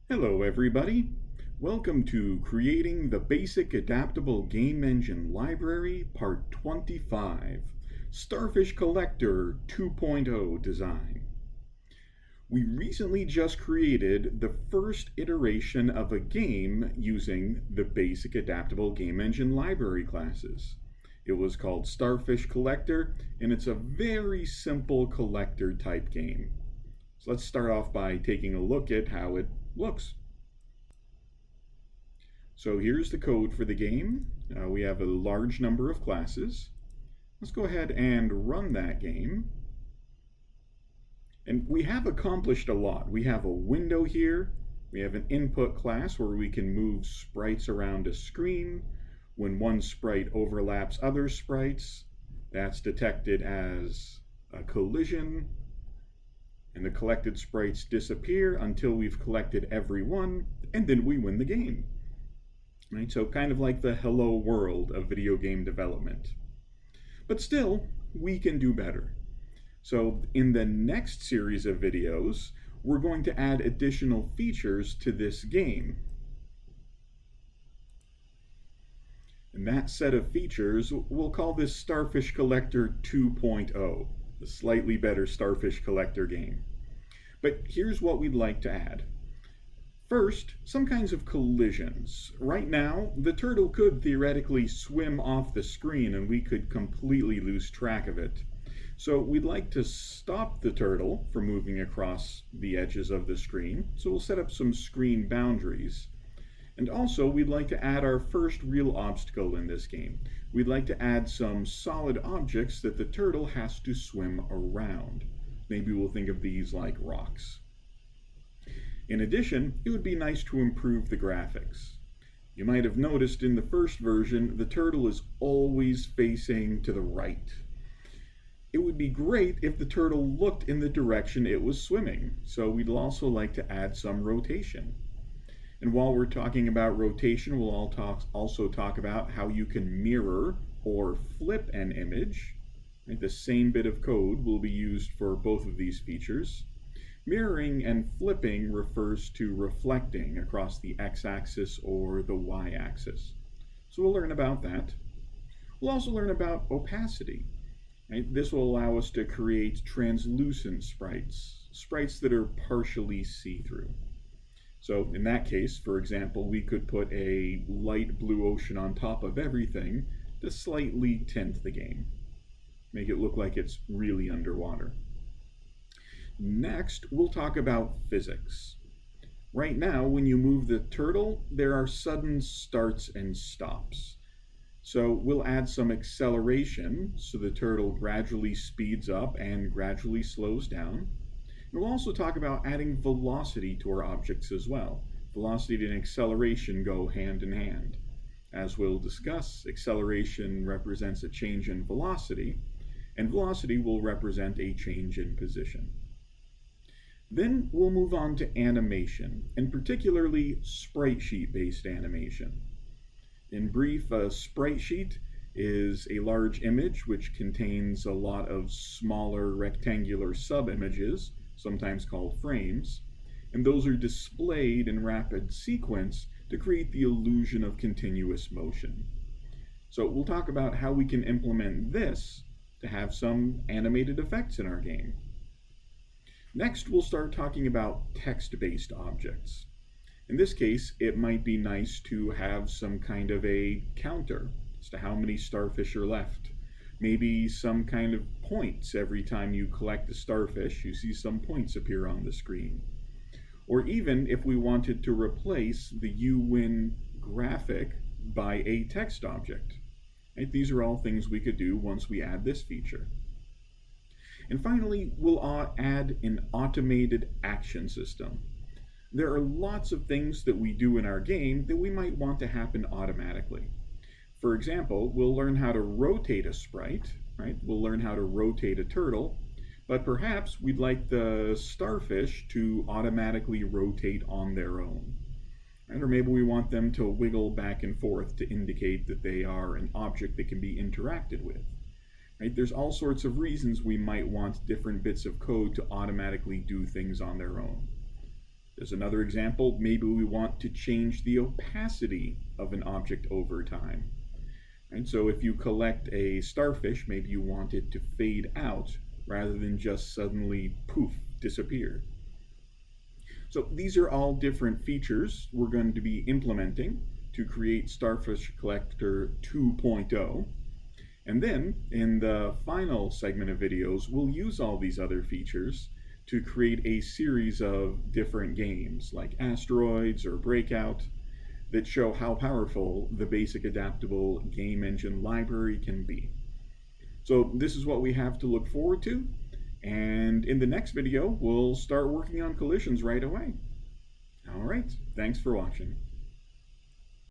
Hello everybody! Welcome to Creating the Basic Adaptable Game Engine Library Part 25, Starfish Collector 2.0 Design. We recently just created the first iteration of a game using the Basic Adaptable Game Engine Library classes. It was called Starfish Collector, and it's a very simple collector type game. So let's start off by taking a look at how it looks. So here's the code for the game. We have a large number of classes. Let's go ahead and run that game. And we have accomplished a lot. We have a window here. We have an input class where we can move sprites around a screen. When one sprite overlaps other sprites, that's detected as a collision. And the collected sprites disappear until we've collected every one, and then we win the game. Right? So kind of like the hello world of video game development. But still, we can do better. So in the next series of videos, we're going to add additional features to this game. And that set of features, we'll call this Starfish Collector 2.0, the slightly better Starfish Collector game. But here's what we'd like to add. First, some kinds of collisions. Right now, the turtle could theoretically swim off the screen and we could completely lose track of it. So we'd like to stop the turtle from moving across the edges of the screen, so we'll set up some screen boundaries. And also, we'd like to add our first real obstacle in this game. We'd like to add some solid objects that the turtle has to swim around. Maybe we'll think of these like rocks. In addition, it would be nice to improve the graphics. You might have noticed in the first version, the turtle is always facing to the right. It would be great if the turtle looked in the direction it was swimming, so we'd also like to add some rotation. And while we're talking about rotation, we'll also talk about how you can mirror or flip an image. Right? The same bit of code will be used for both of these features. Mirroring and flipping refers to reflecting across the x-axis or the y-axis. So we'll learn about that. We'll also learn about opacity. Right? This will allow us to create translucent sprites, sprites that are partially see-through. So in that case, for example, we could put a light blue ocean on top of everything to slightly tint the game. Make it look like it's really underwater. Next, we'll talk about physics. Right now, when you move the turtle, there are sudden starts and stops. So we'll add some acceleration so the turtle gradually speeds up and gradually slows down. And we'll also talk about adding velocity to our objects as well. Velocity and acceleration go hand in hand. As we'll discuss, acceleration represents a change in velocity, and velocity will represent a change in position. Then we'll move on to animation, and particularly sprite sheet-based animation. In brief, a sprite sheet is a large image which contains a lot of smaller rectangular sub-images, sometimes called frames, and those are displayed in rapid sequence to create the illusion of continuous motion. So we'll talk about how we can implement this to have some animated effects in our game. Next, we'll start talking about text-based objects. In this case, it might be nice to have some kind of a counter as to how many starfish are left. Maybe some kind of points. Every time you collect a starfish, you see some points appear on the screen. Or even if we wanted to replace the you win graphic by a text object. Right? These are all things we could do once we add this feature. And finally, we'll add an automated action system. There are lots of things that we do in our game that we might want to happen automatically. For example, we'll learn how to rotate a sprite, right? We'll learn how to rotate a turtle, but perhaps we'd like the starfish to automatically rotate on their own. Right? Or maybe we want them to wiggle back and forth to indicate that they are an object that can be interacted with. Right? There's all sorts of reasons we might want different bits of code to automatically do things on their own. As another example, maybe we want to change the opacity of an object over time. And so if you collect a starfish, maybe you want it to fade out rather than just suddenly poof, disappear. So these are all different features we're going to be implementing to create Starfish Collector 2.0. And then in the final segment of videos, we'll use all these other features to create a series of different games like Asteroids or Breakout that show how powerful the basic adaptable game engine library can be. So this is what we have to look forward to, and in the next video we'll start working on collisions right away. All right, thanks for watching.